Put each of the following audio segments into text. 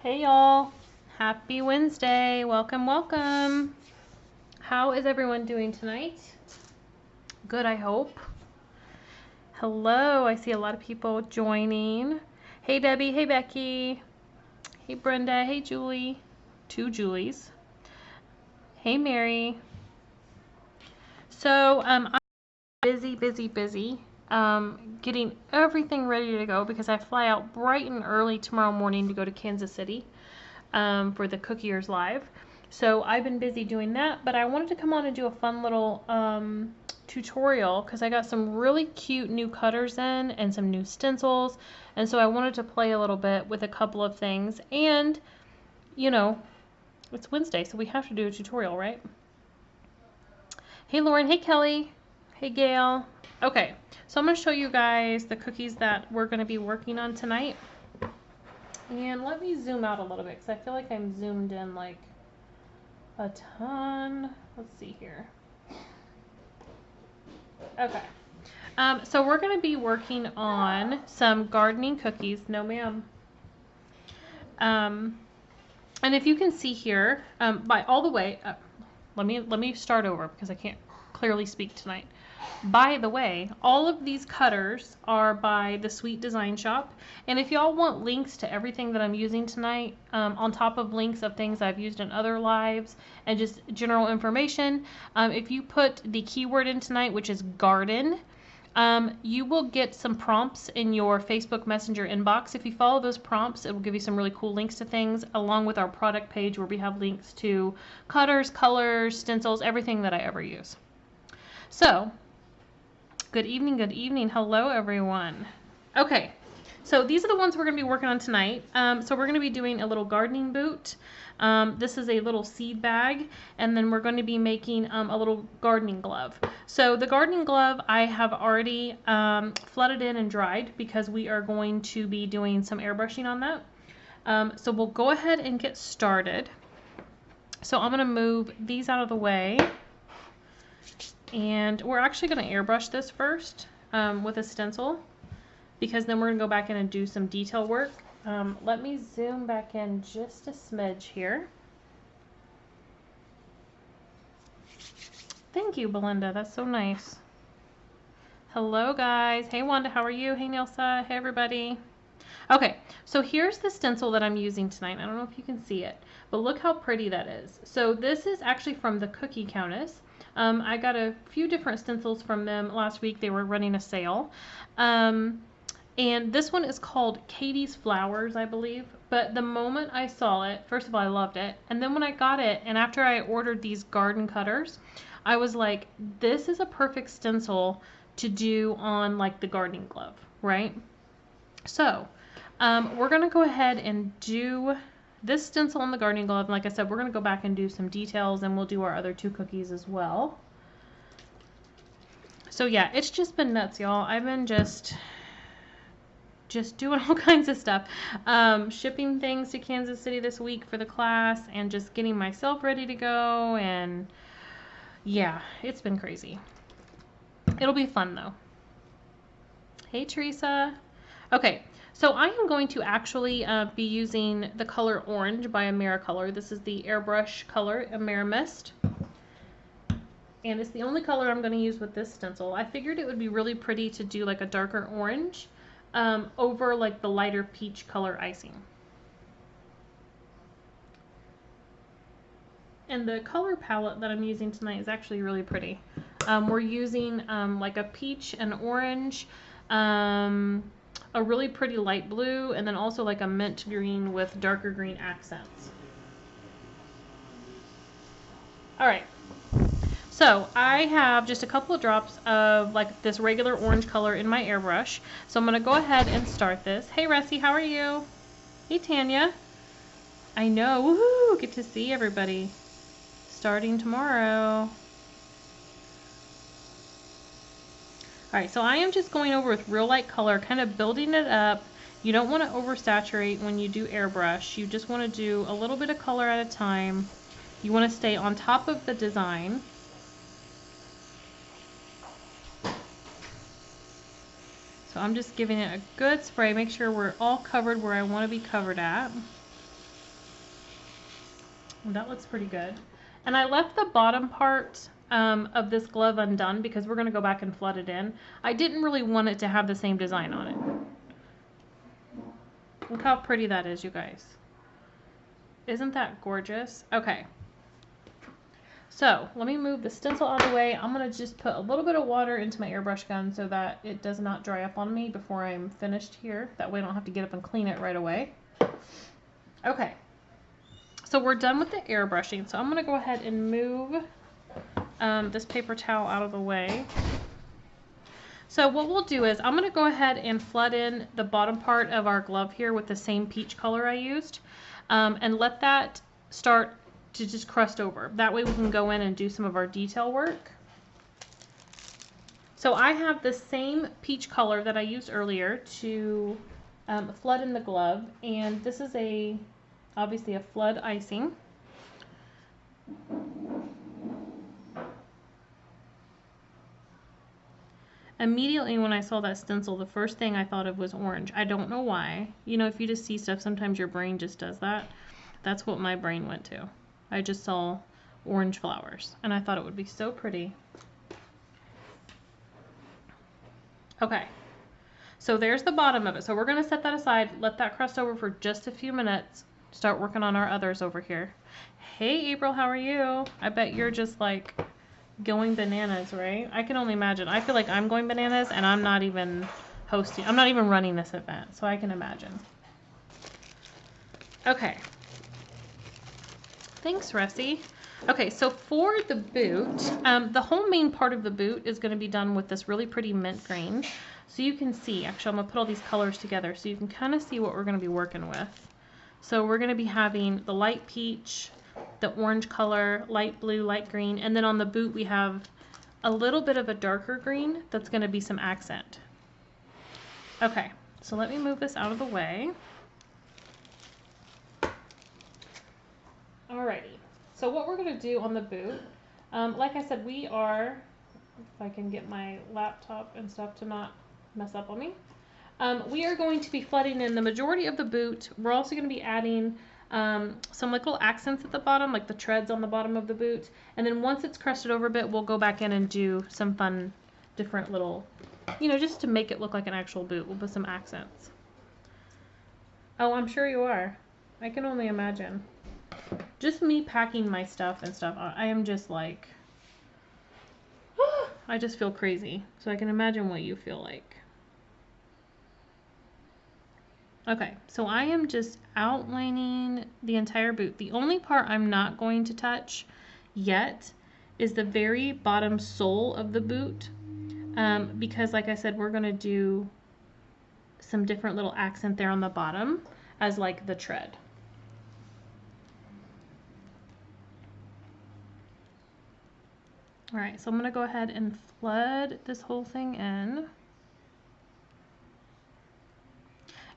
Hey y'all, happy Wednesday. Welcome, welcome. How is everyone doing tonight? Good, I hope. Hello, I see a lot of people joining. Hey Debbie, hey Becky, hey Brenda, hey Julie, two Julies. Hey Mary. So I'm busy, getting everything ready to go because I fly out bright and early tomorrow morning to go to Kansas City for the Cook Ears Live. So I've been busy doing that, but I wanted to come on and do a fun little tutorial because I got some really cute new cutters in and some new stencils, and so I wanted to play a little bit with a couple of things. And you know, it's Wednesday, so we have to do a tutorial, right? Hey Lauren, hey Kelly, hey Gail. Okay, so I'm going to show you guys the cookies that we're going to be working on tonight. And let me zoom out a little bit because I feel like I'm zoomed in like a ton. Let's see here. Okay. So we're going to be working on some gardening cookies. No, ma'am. And if you can see here, by all the way, let me start over because I can't clearly speak tonight. By the way, all of these cutters are by the Sweet Design Shop. And if y'all want links to everything that I'm using tonight, on top of links of things I've used in other lives and just general information, if you put the keyword in tonight, which is garden, you will get some prompts in your Facebook Messenger inbox. If you follow those prompts, it will give you some really cool links to things, along with our product page where we have links to cutters, colors, stencils, everything that I ever use. So, good evening. Hello, everyone. Okay, so these are the ones we're going to be working on tonight. So we're going to be doing a little gardening boot. This is a little seed bag, and then we're going to be making a little gardening glove. So the gardening glove I have already flooded in and dried because we are going to be doing some airbrushing on that. So we'll go ahead and get started. So I'm going to move these out of the way. And we're actually going to airbrush this first with a stencil, because then we're going to go back in and do some detail work. Let me zoom back in just a smidge here. Thank you, Belinda. That's so nice. Hello, guys. Hey, Wanda. How are you? Hey, Nilsa. Hey, everybody. Okay, so here's the stencil that I'm using tonight. I don't know if you can see it, but look how pretty that is. So this is actually from the Cookie Countess. I got a few different stencils from them last week. They were running a sale. And this one is called Katie's Flowers, I believe. But the moment I saw it, first of all, I loved it. And then when I got it, and after I ordered these garden cutters, I was like, this is a perfect stencil to do on like the gardening glove, right? So we're going to go ahead and do this stencil on the gardening glove. And like I said, we're going to go back and do some details, and we'll do our other two cookies as well. So yeah, it's just been nuts, y'all. I've been just doing all kinds of stuff. Shipping things to Kansas City this week for the class, and just getting myself ready to go. And yeah, it's been crazy. It'll be fun though. Hey, Teresa. Okay, so I am going to actually be using the color orange by Americolor. This is the airbrush color, Amerimist. And it's the only color I'm going to use with this stencil. I figured it would be really pretty to do like a darker orange over like the lighter peach color icing. And the color palette that I'm using tonight is actually really pretty. We're using like a peach and orange, a really pretty light blue, and then also like a mint green with darker green accents. All right. So I have just a couple of drops of like this regular orange color in my airbrush. So I'm going to go ahead and start this. Hey, Ressie, how are you? Hey, Tanya. I know. Woohoo! Get to see everybody. Starting tomorrow. Alright, so I am just going over with real light color, kind of building it up. You don't want to oversaturate when you do airbrush. You just want to do a little bit of color at a time. You want to stay on top of the design. So I'm just giving it a good spray. Make sure we're all covered where I want to be covered at. That looks pretty good. And I left the bottom part of this glove undone because we're going to go back and flood it in. I didn't really want it to have the same design on it. Look how pretty that is, you guys. Isn't that gorgeous? Okay. So let me move the stencil out of the way. I'm going to just put a little bit of water into my airbrush gun so that it does not dry up on me before I'm finished here. That way I don't have to get up and clean it right away. Okay. So we're done with the airbrushing. So I'm going to go ahead and move this paper towel out of the way. So what we'll do is I'm going to go ahead and flood in the bottom part of our glove here with the same peach color I used, and let that start to just crust over. That way we can go in and do some of our detail work. So I have the same peach color that I used earlier to flood in the glove, and this is obviously a flood icing. Immediately when I saw that stencil, the first thing I thought of was orange. I don't know why. You know, if you just see stuff, sometimes your brain just does that. That's what my brain went to. I just saw orange flowers, and I thought it would be so pretty. Okay, so there's the bottom of it. So we're going to set that aside, let that crust over for just a few minutes, start working on our others over here. Hey, April, how are you? I bet you're just like going bananas, right? I can only imagine. I feel like I'm going bananas and I'm not even hosting. I'm not even running this event, so I can imagine. Okay. Thanks, Ressie. Okay, so for the boot, the whole main part of the boot is going to be done with this really pretty mint green. So you can see, actually I'm going to put all these colors together so you can kind of see what we're going to be working with. So we're going to be having the light peach, the orange color, light blue, light green, and then on the boot we have a little bit of a darker green that's going to be some accent. Okay, so let me move this out of the way. Alrighty, so what we're going to do on the boot, like I said, we are, if I can get my laptop and stuff to not mess up on me, we are going to be flooding in the majority of the boot. We're also going to be adding some like little accents at the bottom, like the treads on the bottom of the boot. And then once it's crusted over a bit, we'll go back in and do some fun, different little, you know, just to make it look like an actual boot. We'll put some accents. Oh, I'm sure you are. I can only imagine. Just me packing my stuff and stuff, I am just like, I just feel crazy. So I can imagine what you feel like. Okay, so I am just outlining the entire boot. The only part I'm not going to touch yet is the very bottom sole of the boot, because like I said, we're going to do some different little accent there on the bottom as like the tread. All right, so I'm going to go ahead and flood this whole thing in.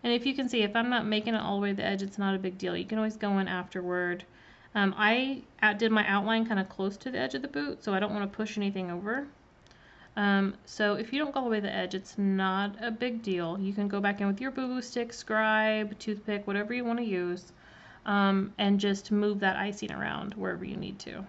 And if you can see, if I'm not making it all the way to the edge, it's not a big deal. You can always go in afterward. I did my outline kind of close to the edge of the boot, so I don't want to push anything over. So if you don't go all the way to the edge, it's not a big deal. You can go back in with your boo-boo stick, scribe, toothpick, whatever you want to use, and just move that icing around wherever you need to.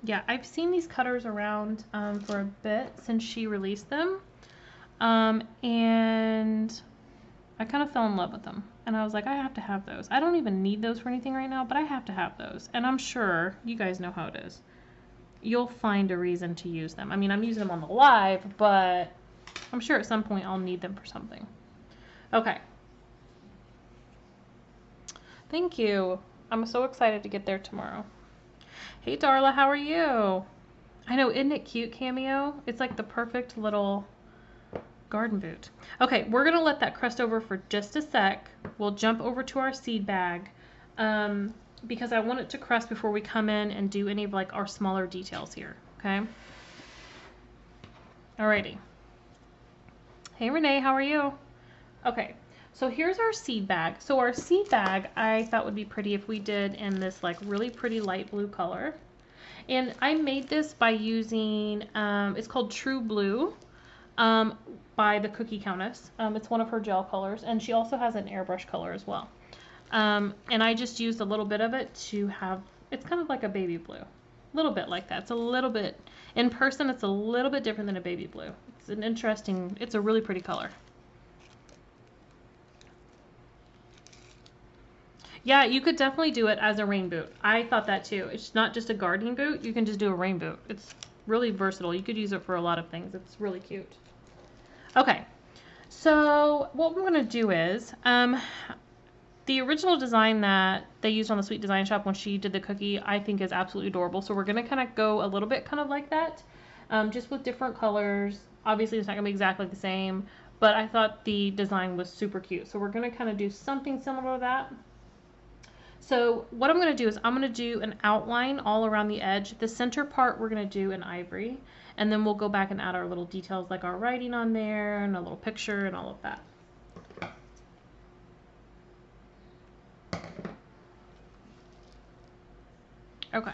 Yeah, I've seen these cutters around for a bit since she released them, and I kind of fell in love with them. And I was like, I have to have those. I don't even need those for anything right now, but I have to have those. And I'm sure you guys know how it is. You'll find a reason to use them. I mean, I'm using them on the live, but I'm sure at some point I'll need them for something. Okay. Thank you. I'm so excited to get there tomorrow. Hey Darla, how are you? I know, isn't it cute, Cameo? It's like the perfect little garden boot. Okay, we're gonna let that crust over for just a sec. We'll jump over to our seed bag because I want it to crust before we come in and do any of like our smaller details here, okay? Alrighty. Hey Renee, how are you? Okay, so here's our seed bag. So our seed bag I thought would be pretty if we did in this like really pretty light blue color. And I made this by using, it's called True Blue. by the Cookie Countess. It's one of her gel colors, and she also has an airbrush color as well. And I just used a little bit of it to have, it's kind of like a baby blue. A little bit like that. It's a little bit, in person, it's a little bit different than a baby blue. It's an interesting, it's a really pretty color. Yeah, you could definitely do it as a rain boot. I thought that too. It's not just a gardening boot. You can just do a rain boot. It's really versatile. You could use it for a lot of things. It's really cute. Okay, so what we're going to do is, the original design that they used on the Sweet Design Shop when she did the cookie, I think is absolutely adorable. So we're going to kind of go a little bit kind of like that, just with different colors. Obviously, it's not going to be exactly the same, but I thought the design was super cute. So we're going to kind of do something similar to that. So what I'm going to do is I'm going to do an outline all around the edge. The center part we're going to do in ivory, and then we'll go back and add our little details like our writing on there and a little picture and all of that. Okay.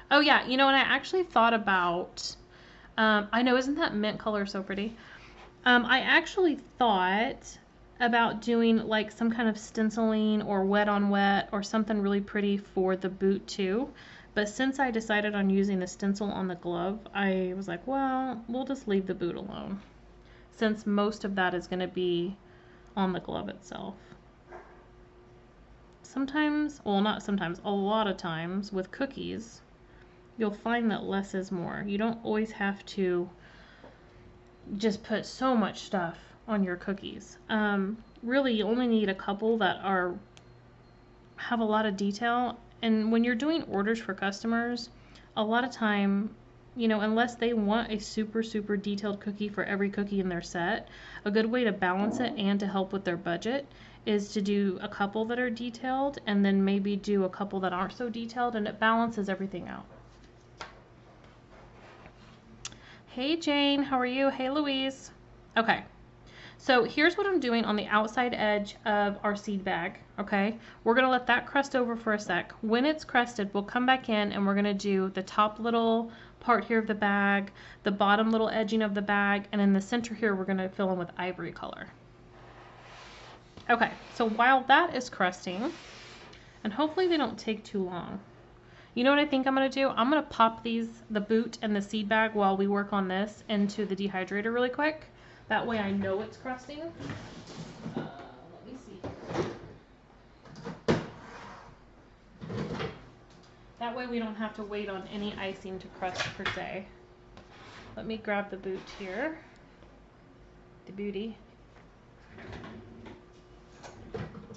Oh yeah, you know, and I actually thought about, I know, isn't that mint color so pretty? I actually thought about doing like some kind of stenciling or wet on wet or something really pretty for the boot too. But since I decided on using the stencil on the glove, I was like, well, we'll just leave the boot alone, since most of that is going to be on the glove itself. Sometimes, well, not sometimes, a lot of times with cookies, you'll find that less is more. You don't always have to just put so much stuff on your cookies. Really, you only need a couple that have a lot of detail. And when you're doing orders for customers, a lot of time, you know, unless they want a super, super detailed cookie for every cookie in their set, a good way to balance it and to help with their budget is to do a couple that are detailed and then maybe do a couple that aren't so detailed, and it balances everything out. Hey Jane, how are you? Hey Louise. Okay, so here's what I'm doing on the outside edge of our seed bag, okay? We're gonna let that crust over for a sec. When it's crusted, we'll come back in and we're gonna do the top little part here of the bag, the bottom little edging of the bag, and in the center here, we're gonna fill in with ivory color. Okay, so while that is crusting, and hopefully they don't take too long, you know what I think I'm going to do? I'm going to pop these, the boot and the seed bag, while we work on this, into the dehydrator really quick. That way I know it's crusting. Let me see. That way we don't have to wait on any icing to crust per se. Let me grab the boot here. The booty.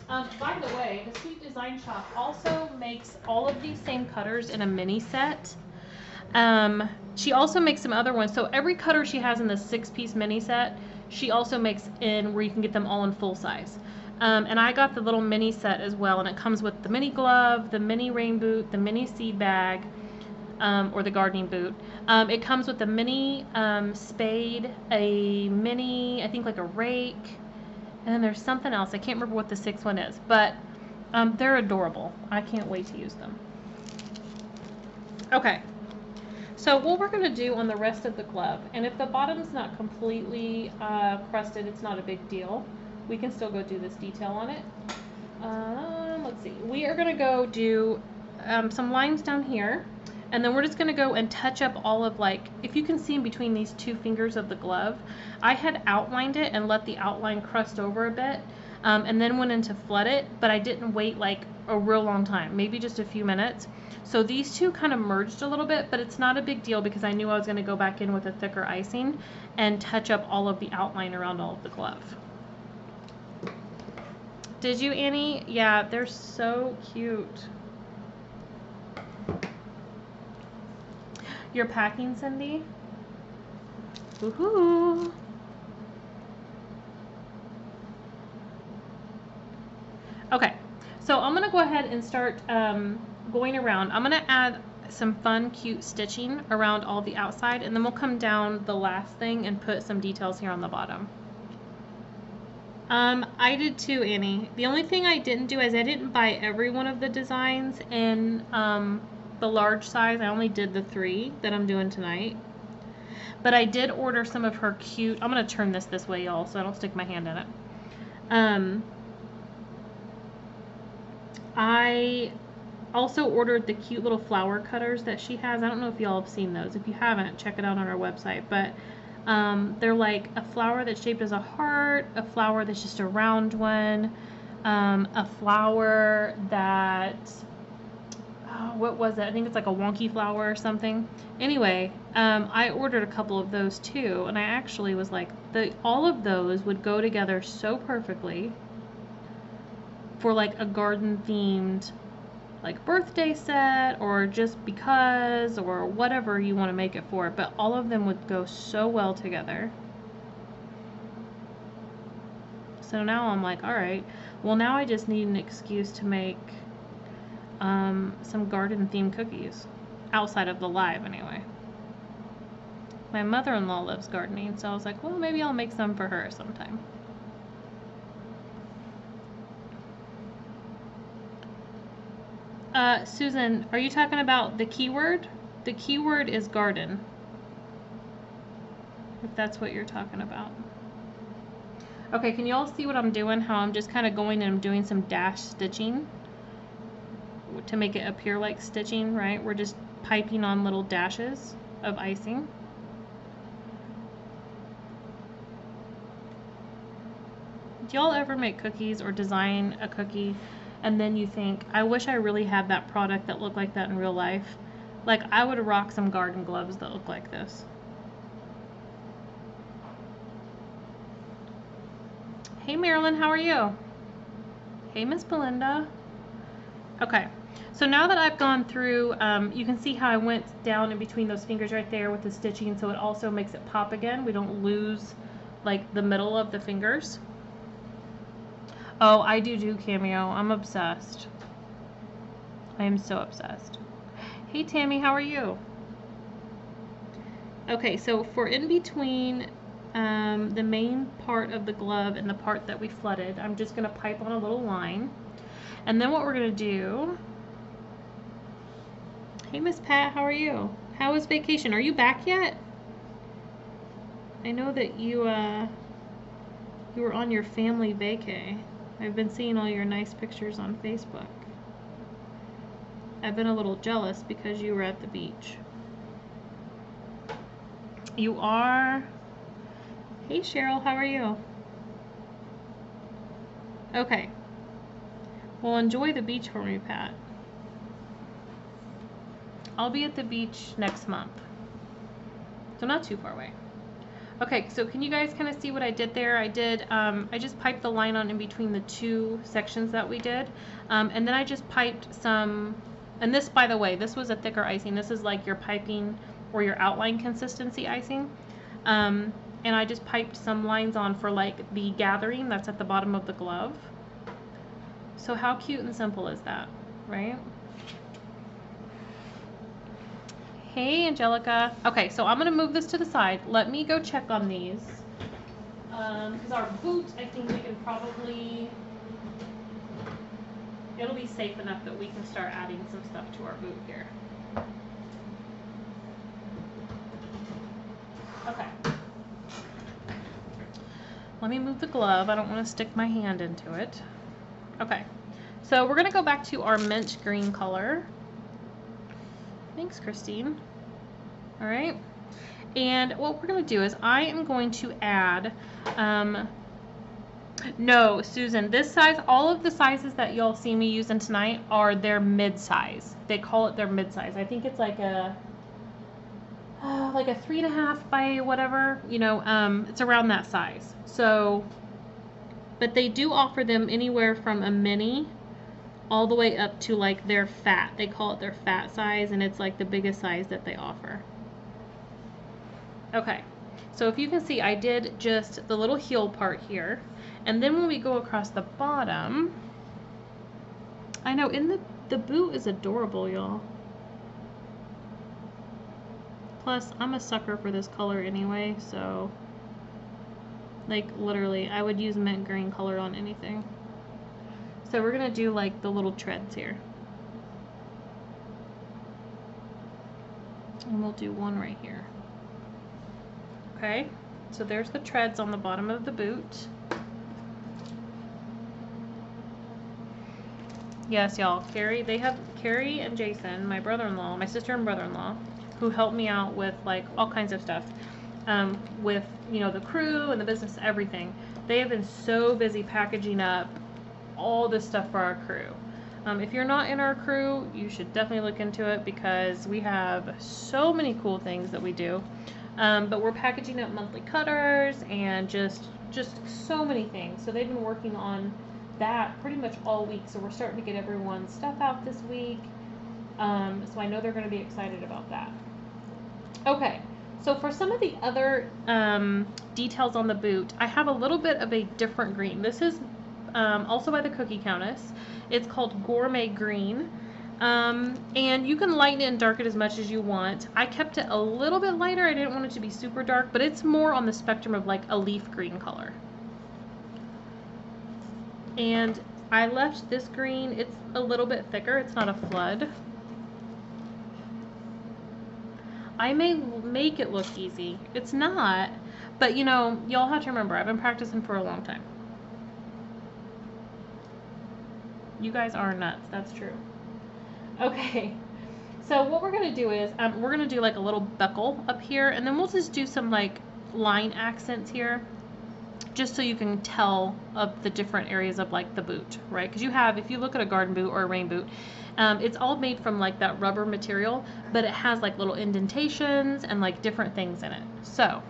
By the way, the Sweet Design Shop also makes all of these same cutters in a mini set. She also makes some other ones. So every cutter she has in the 6-piece mini set, she also makes in where you can get them all in full size. And I got the little mini set as well, and it comes with the mini glove, the mini rain boot, the mini seed bag, or the gardening boot. It comes with a mini spade, a mini, I think like a rake, and then there's something else. I can't remember what the 6th one is, but they're adorable. I can't wait to use them. Okay, so what we're going to do on the rest of the glove, and if the bottom's not completely crusted, it's not a big deal. We can still go do this detail on it. Let's see. We are going to go do some lines down here, and then we're just going to go and touch up all of, like, if you can see in between these 2 fingers of the glove, I had outlined it and let the outline crust over a bit, and then went in to flood it, but I didn't wait like a real long time, maybe just a few minutes. So these two kind of merged a little bit, but it's not a big deal because I knew I was going to go back in with a thicker icing and touch up all of the outline around all of the glove. Did you, Annie? Yeah, they're so cute. You're packing, Cindy? Woohoo! Okay, so I'm gonna go ahead and start going around. I'm gonna add some fun, cute stitching around all the outside, and then we'll come down the last thing and put some details here on the bottom. I did too, Annie. The only thing I didn't do is I didn't buy every one of the designs in the large size. I only did the 3 that I'm doing tonight. But I did order some of her cute, I'm going to turn this way, y'all, so I don't stick my hand in it. I also ordered the cute little flower cutters that she has. I don't know if y'all have seen those. If you haven't, check it out on our website. But they're like a flower that's shaped as a heart, a flower that's just a round one, a flower that, what was it? I think it's like a wonky flower or something. Anyway, I ordered a couple of those too, and I actually was like, all of those would go together so perfectly for like a garden themed like birthday set or just because or whatever you want to make it for, but all of them would go so well together. So now I'm like, all right, well now I just need an excuse to make some garden themed cookies outside of the live anyway. My mother-in-law loves gardening, so I was like, well, maybe I'll make some for her sometime. Susan, are you talking about the keyword? The keyword is garden, if that's what you're talking about. Okay, can you all see what I'm doing? How I'm just kind of going and I'm doing some dash stitching to make it appear like stitching, right? We're just piping on little dashes of icing. Do y'all ever make cookies or design a cookie and then you think, I wish I really had that product that looked like that in real life? Like, I would rock some garden gloves that look like this. Hey Marilyn, how are you? Hey Miss Belinda. Okay, so now that I've gone through, you can see how I went down in between those fingers right there with the stitching, so it also makes it pop again. We don't lose like the middle of the fingers. Oh, I do Cameo. I'm obsessed. I am so obsessed. Hey Tammy, how are you? Okay, so for in between the main part of the glove and the part that we flooded, I'm just going to pipe on a little line. And then what we're going to do... Hey Miss Pat, how are you? How was vacation? Are you back yet? I know that you were on your family vacay. I've been seeing all your nice pictures on Facebook. I've been a little jealous because you were at the beach. You are? Hey Cheryl, how are you? Okay. Well, enjoy the beach for me, Pat. I'll be at the beach next month. So not too far away. Okay, so can you guys kind of see what I did there? I just piped the line on in between the two sections that we did. And then I just piped some, and this, by the way, this was a thicker icing. This is like your piping or your outline consistency icing. And I just piped some lines on for like the gathering that's at the bottom of the glove. So how cute and simple is that, right? Hey, Angelica. Okay, so I'm going to move this to the side. Let me go check on these. Because our boot, I think we can probably... It'll be safe enough that we can start adding some stuff to our boot here. Okay. Let me move the glove. I don't want to stick my hand into it. Okay. So we're going to go back to our mint green color. Thanks, Christine. All right. And what we're going to do is I am going to add, no, Susan, this size, all of the sizes that y'all see me using tonight are their mid-size. They call it their mid-size. I think it's like a 3.5 by whatever, you know, it's around that size. So, but they do offer them anywhere from a mini all the way up to like their fat. They call it their fat size, and it's like the biggest size that they offer. Okay, so if you can see, I did just the little heel part here, and then when we go across the bottom, I know, in the boot is adorable, y'all. Plus, I'm a sucker for this color anyway, so like literally, I would use mint green color on anything. So we're gonna do like the little treads here. And we'll do one right here. Okay, so there's the treads on the bottom of the boot. Yes, y'all, Carrie and Jason, my brother-in-law, my sister and brother-in-law, who helped me out with like all kinds of stuff, with, you know, the crew and the business, everything. They have been so busy packaging up all this stuff for our crew. If you're not in our crew, you should definitely look into it because we have so many cool things that we do. But we're packaging up monthly cutters and just so many things. So they've been working on that pretty much all week. So we're starting to get everyone's stuff out this week. So I know they're going to be excited about that. Okay. So for some of the other details on the boot, I have a little bit of a different green. This is also by the Cookie Countess. It's called Gourmet Green. And you can lighten it and darken it as much as you want. I kept it a little bit lighter. I didn't want it to be super dark, but it's more on the spectrum of like a leaf green color. And I left this green, it's a little bit thicker. It's not a flood. I may make it look easy. It's not, but you know, y'all have to remember, I've been practicing for a long time. You guys are nuts. That's true. Okay. So what we're going to do is, we're going to do like a little buckle up here, and then we'll just do some like line accents here, just so you can tell of the different areas of like the boot, right? Because you have, if you look at a garden boot or a rain boot, it's all made from like that rubber material, but it has like little indentations and like different things in it. So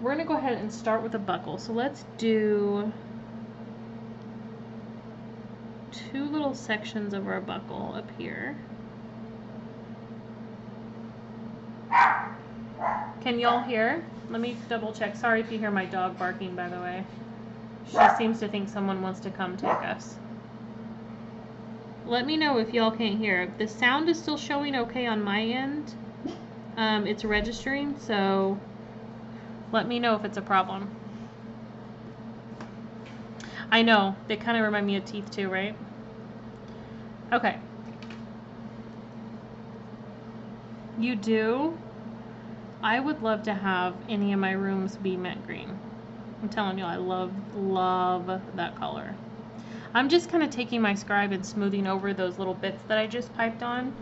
we're going to go ahead and start with a buckle. So let's do 2 little sections of our buckle up here. Can y'all hear? Let me double check. Sorry if you hear my dog barking, by the way. She seems to think someone wants to come take us. Let me know if y'all can't hear. The sound is still showing okay on my end. It's registering, so let me know if it's a problem. I know, they kind of remind me of teeth too, right? Okay. You do? I would love to have any of my rooms be mint green. I'm telling you, I love that color. I'm just kind of taking my scribe and smoothing over those little bits that I just piped on,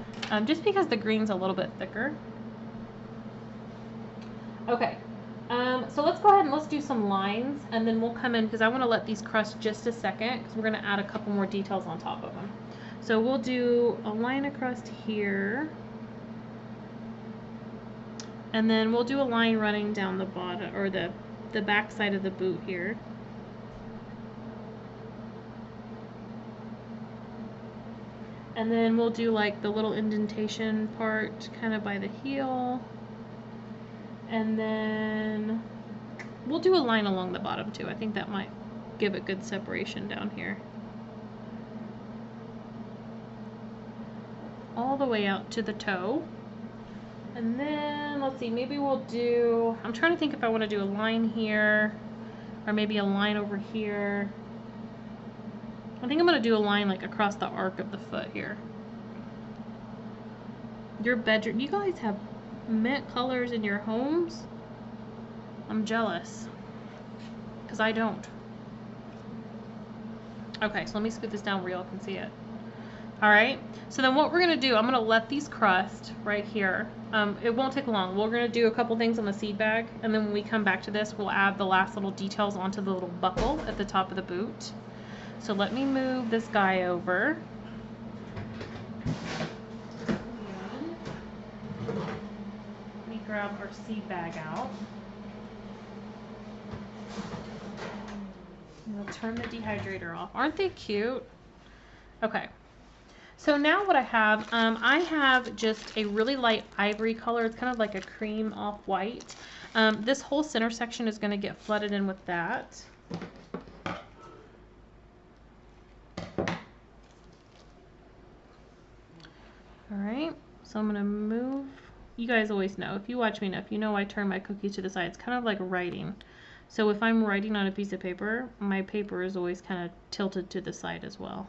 just because the green's a little bit thicker. Okay. So let's go ahead and let's do some lines, and then we'll come in because I want to let these crust just a second because we're going to add a couple more details on top of them. So we'll do a line across here, and then we'll do a line running down the bottom, or the back side of the boot here. And then we'll do like the little indentation part kind of by the heel. And then we'll do a line along the bottom too. I think that might give it good separation down here. All the way out to the toe. And then, let's see, maybe we'll do, I'm trying to think if I want to do a line here, or maybe a line over here. I think I'm going to do a line like across the arc of the foot here. Your bedroom, you guys have mint colors in your homes? I'm jealous, because I don't. Okay, so let me scoot this down where y'all can see it. Alright, so then what we're going to do, I'm going to let these crust right here. It won't take long. We're going to do a couple things on the seed bag, and then when we come back to this, we'll add the last little details onto the little buckle at the top of the boot. So let me move this guy over. Let me grab our seed bag out. We'll turn the dehydrator off. Aren't they cute? Okay. So now what I have just a really light ivory color. It's kind of like a cream off-white. This whole center section is going to get flooded in with that. Alright, so I'm going to move. You guys always know, if you watch me enough, you know I turn my cookies to the side. It's kind of like writing. So if I'm writing on a piece of paper, my paper is always kind of tilted to the side as well.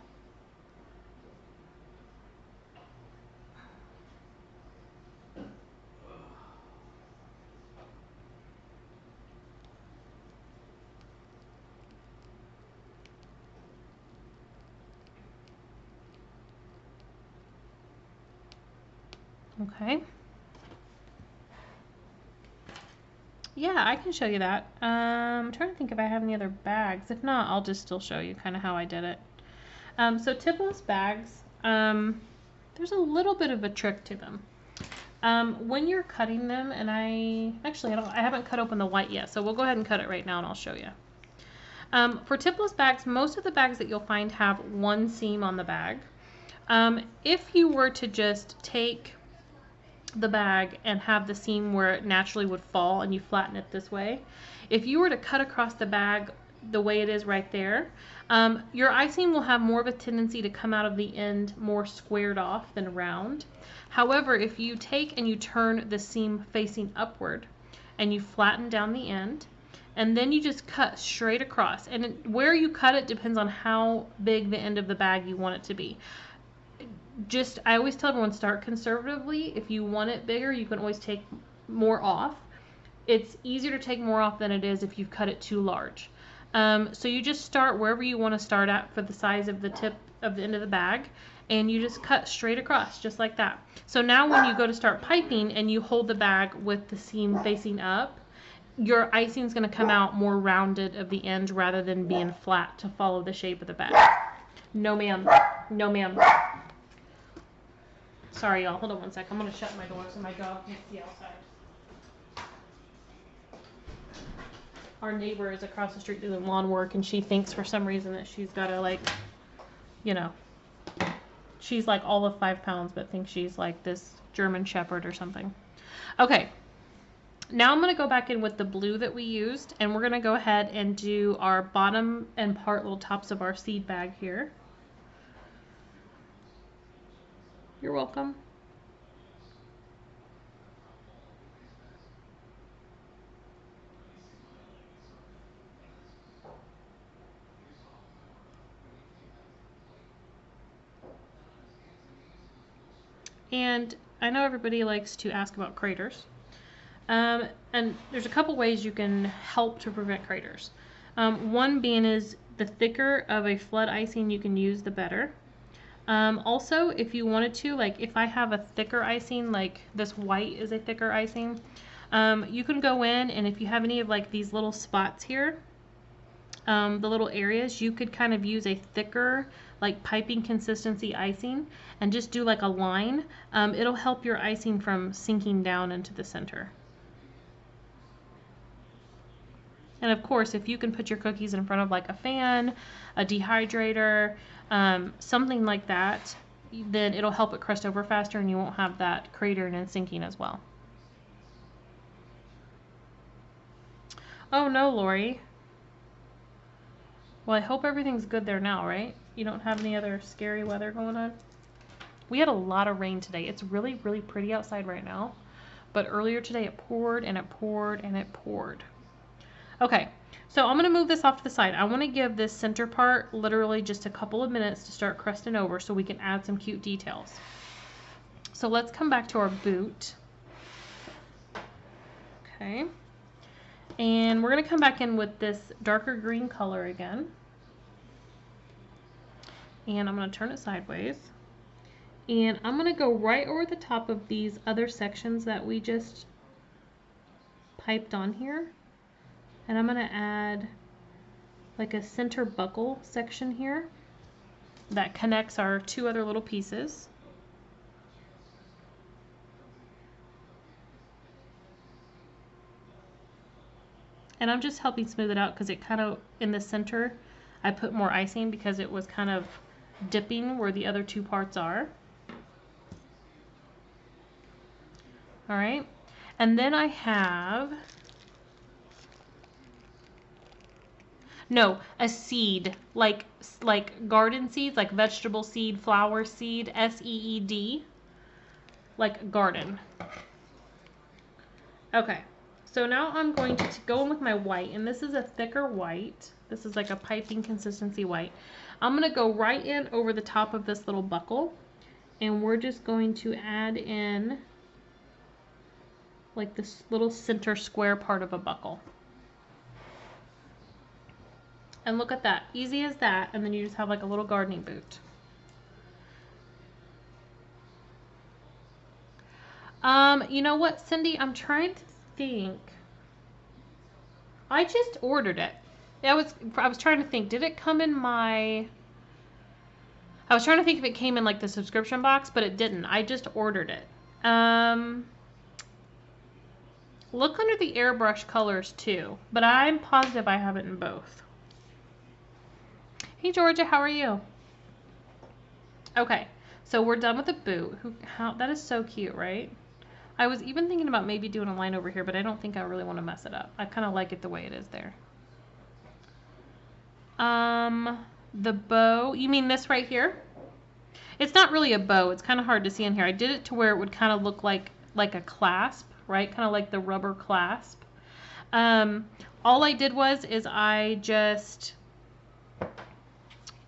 Okay. Yeah, I can show you that. I'm trying to think if I have any other bags. If not, I'll just still show you kind of how I did it. So tipless bags, there's a little bit of a trick to them. When you're cutting them, and I haven't cut open the white yet, so we'll go ahead and cut it right now and I'll show you. For tipless bags, most of the bags that you'll find have one seam on the bag. If you were to just take the bag and have the seam where it naturally would fall and you flatten it this way, if you were to cut across the bag the way it is right there, your icing will have more of a tendency to come out of the end more squared off than round. However, if you take and you turn the seam facing upward and you flatten down the end, and then you just cut straight across, and where you cut it depends on how big the end of the bag you want it to be. I always tell everyone, start conservatively. If you want it bigger, you can always take more off. It's easier to take more off than it is if you've cut it too large. So you just start wherever you want to start at for the size of the tip of the end of the bag, and you just cut straight across, just like that. So now when you go to start piping and you hold the bag with the seam facing up, your icing is going to come out more rounded of the end rather than being flat to follow the shape of the bag. No ma'am. No ma'am. Sorry, y'all. Hold on one sec. I'm going to shut my door so my dog can see outside. Our neighbor is across the street doing lawn work, and she thinks for some reason that she's got to, like, you know, she's like all of 5 pounds, but thinks she's like this German Shepherd or something. Okay. Now I'm going to go back in with the blue that we used, and we're going to go ahead and do our bottom and part little tops of our seed bag here. You're welcome. And I know everybody likes to ask about craters. And there's a couple ways you can help to prevent craters. One being is the thicker of a flood icing you can use, the better. Also, if you wanted to, like if I have a thicker icing, like this white is a thicker icing, you can go in, and if you have any of like these little spots here, the little areas, you could kind of use a thicker, like piping consistency icing and just do like a line. It'll help your icing from sinking down into the center. And of course, if you can put your cookies in front of like a fan, a dehydrator, something like that, then it'll help it crust over faster and you won't have that cratering and sinking as well. Oh no, Lori. Well, I hope everything's good there now, right? You don't have any other scary weather going on? We had a lot of rain today. It's really, really pretty outside right now. But earlier today it poured and it poured and it poured. Okay, so I'm going to move this off to the side. I want to give this center part literally just a couple of minutes to start crusting over so we can add some cute details. So let's come back to our boot. Okay. And we're going to come back in with this darker green color again. And I'm going to turn it sideways. And I'm going to go right over the top of these other sections that we just piped on here. And I'm going to add like a center buckle section here that connects our two other little pieces. And I'm just helping smooth it out because it kind of, in the center, I put more icing because it was kind of dipping where the other two parts are. All right. And then I have, no, a seed, like garden seeds, like vegetable seed, flower seed, S-E-E-D, like garden. Okay. So now I'm going to go in with my white, and this is a thicker white. This is like a piping consistency white. I'm going to go right in over the top of this little buckle, and we're just going to add in like this little center square part of a buckle. And look at that, easy as that, and then you just have like a little gardening boot. You know what, Cindy? I'm trying to think. I just ordered it. I was trying to think. Did it come in my... I was trying to think if it came in like the subscription box, but it didn't. I just ordered it. Look under the airbrush colors too, but I'm positive I have it in both. Hey Georgia, how are you? Okay, so we're done with the boot. That is so cute, right? I was even thinking about maybe doing a line over here, but I don't think I really want to mess it up. I kind of like it the way it is there. The bow, you mean this right here? It's not really a bow. It's kind of hard to see in here. I did it to where it would kind of look like a clasp, right? Kind of like the rubber clasp. All I did is I just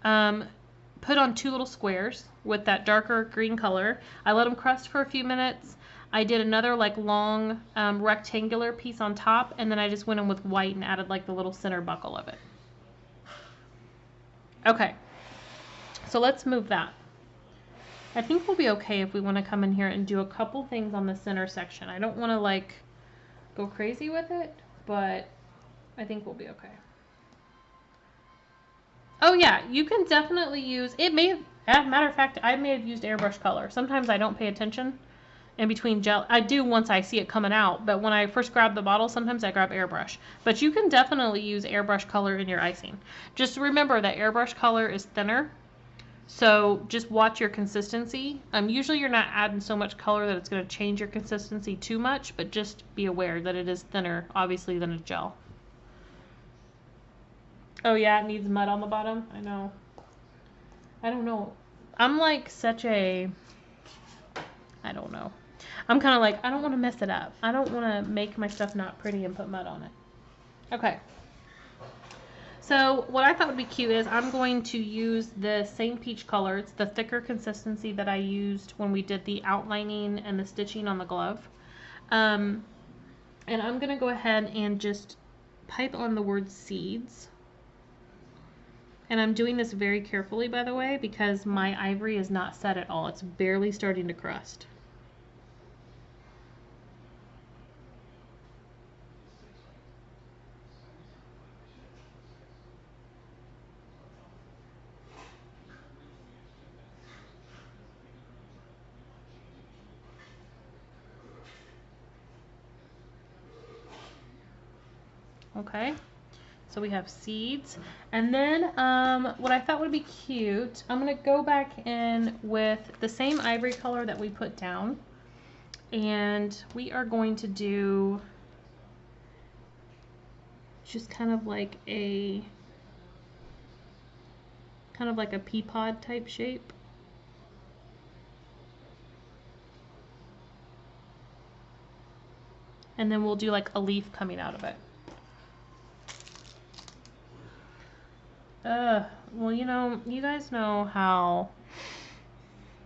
put on 2 little squares with that darker green color. I let them crust for a few minutes. I did another like long rectangular piece on top, and then I just went in with white and added like the little center buckle of it. Okay, so let's move that. I think we'll be okay if we want to come in here and do a couple things on the center section. I don't want to like go crazy with it, but I think we'll be okay. Oh yeah, you can definitely use, it may have, as a matter of fact, I may have used airbrush color. Sometimes I don't pay attention in between gel. I do once I see it coming out, but when I first grab the bottle, sometimes I grab airbrush. But you can definitely use airbrush color in your icing. Just remember that airbrush color is thinner, so just watch your consistency. Usually you're not adding so much color that it's going to change your consistency too much, but just be aware that it is thinner, obviously, than a gel. Oh yeah, it needs mud on the bottom. I know. I don't know. I'm like such a... I don't know. I'm kind of like, I don't want to mess it up. I don't want to make my stuff not pretty and put mud on it. Okay. So what I thought would be cute is I'm going to use the same peach color. It's the thicker consistency that I used when we did the outlining and the stitching on the glove. And I'm going to go ahead and just pipe on the word seeds. And I'm doing this very carefully, by the way, because my ivory is not set at all. It's barely starting to crust. Okay, so we have seeds. And then what I thought would be cute, I'm going to go back in with the same ivory color that we put down. And we are going to do just kind of like a pea pod type shape. And then we'll do like a leaf coming out of it. Well, you know, you guys know how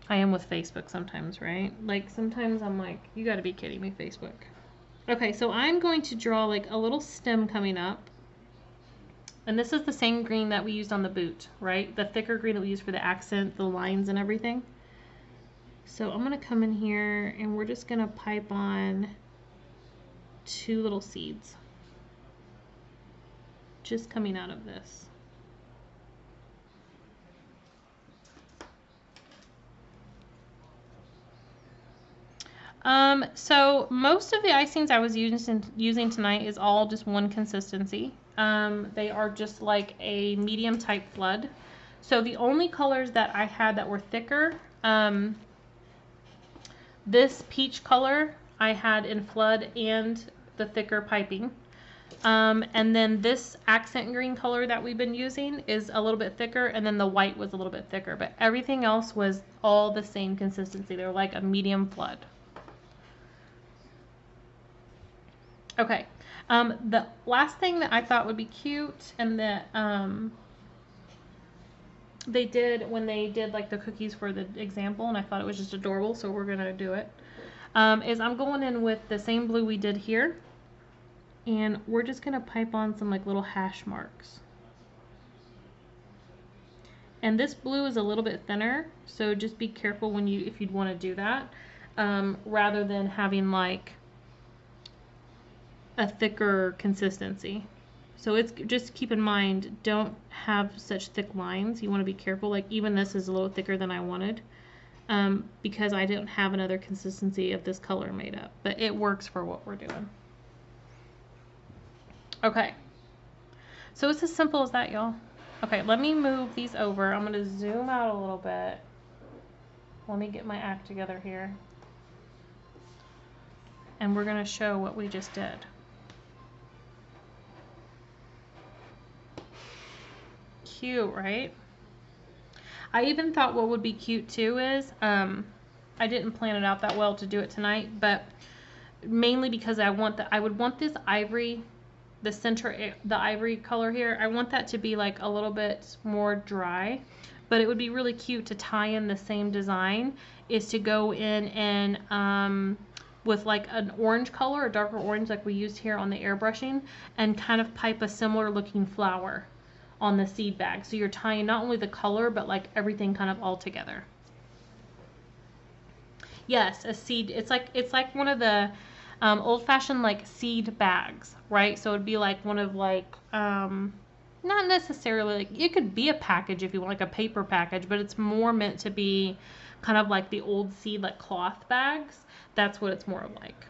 I am with Facebook sometimes, right? Like sometimes I'm like, you gotta be kidding me, Facebook. Okay, so I'm going to draw like a little stem coming up. And this is the same green that we used on the boot, right? The thicker green that we used for the accent, the lines and everything. So I'm gonna come in here and we're just gonna pipe on 2 little seeds. Just coming out of this. So most of the icings I was using tonight is all just one consistency. They are just like a medium type flood. So the only colors that I had that were thicker, this peach color I had in flood and the thicker piping. And then this accent green color that we've been using is a little bit thicker, and then the white was a little bit thicker, but everything else was all the same consistency. They're like a medium flood. Okay, the last thing that I thought would be cute, and that they did when they did like the cookies for the example, and I thought it was just adorable, so we're gonna do it, is I'm going in with the same blue we did here, and we're just gonna pipe on some like little hash marks. And this blue is a little bit thinner, so just be careful when if you'd want to do that. rather than having like a thicker consistency. So it's just keep in mind, don't have such thick lines. You want to be careful. Like even this is a little thicker than I wanted, because I didn't have another consistency of this color made up, but it works for what we're doing. Okay, so it's as simple as that, y'all. Okay, let me move these over. I'm gonna zoom out a little bit. Let me get my act together here. And we're gonna show what we just did. Cute, right? I even thought what would be cute too is, I didn't plan it out that well to do it tonight, but mainly because I would want this ivory, the center, the ivory color here, I want that to be like a little bit more dry, but it would be really cute to tie in the same design, is to go in and, with like an orange color, a darker orange like we used here on the airbrushing, and kind of pipe a similar looking flower on the seed bag. So you're tying not only the color, but like everything kind of all together. Yes, a seed. It's like one of the old-fashioned like seed bags, right? So it'd be like one of like not necessarily like, it could be a package if you want, like a paper package, but it's more meant to be kind of like the old seed like cloth bags. That's what it's more like.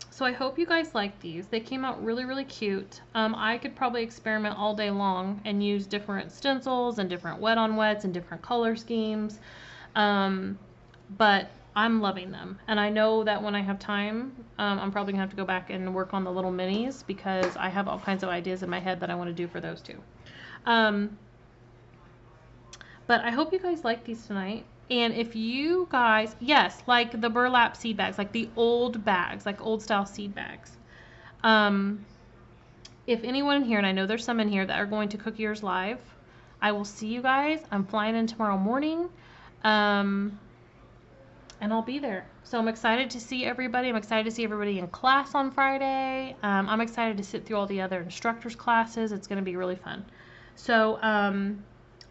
So I hope you guys like these. They came out really, really cute. I could probably experiment all day long and use different stencils and different wet-on-wets and different color schemes. But I'm loving them. And I know that when I have time, I'm probably gonna have to go back and work on the little minis, because I have all kinds of ideas in my head that I want to do for those too. But I hope you guys like these tonight. And if you guys, yes, like the burlap seed bags, like the old bags, like old style seed bags. If anyone in here, and I know there's some in here that are going to Cook Yours Live, I will see you guys. I'm flying in tomorrow morning, and I'll be there. So I'm excited to see everybody. I'm excited to see everybody in class on Friday. I'm excited to sit through all the other instructors' classes. It's going to be really fun. So,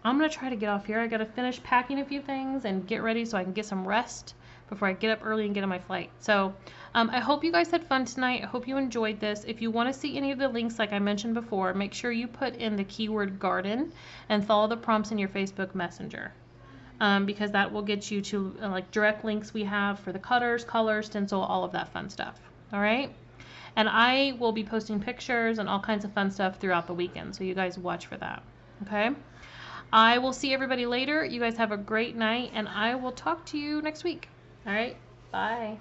I'm going to try to get off here. I got to finish packing a few things and get ready so I can get some rest before I get up early and get on my flight. So I hope you guys had fun tonight. I hope you enjoyed this. If you want to see any of the links like I mentioned before, make sure you put in the keyword garden and follow the prompts in your Facebook Messenger, because that will get you to like direct links we have for the cutters, colors, stencil, all of that fun stuff. All right? And I will be posting pictures and all kinds of fun stuff throughout the weekend, so you guys watch for that. Okay? I will see everybody later. You guys have a great night, and I will talk to you next week. All right? Bye.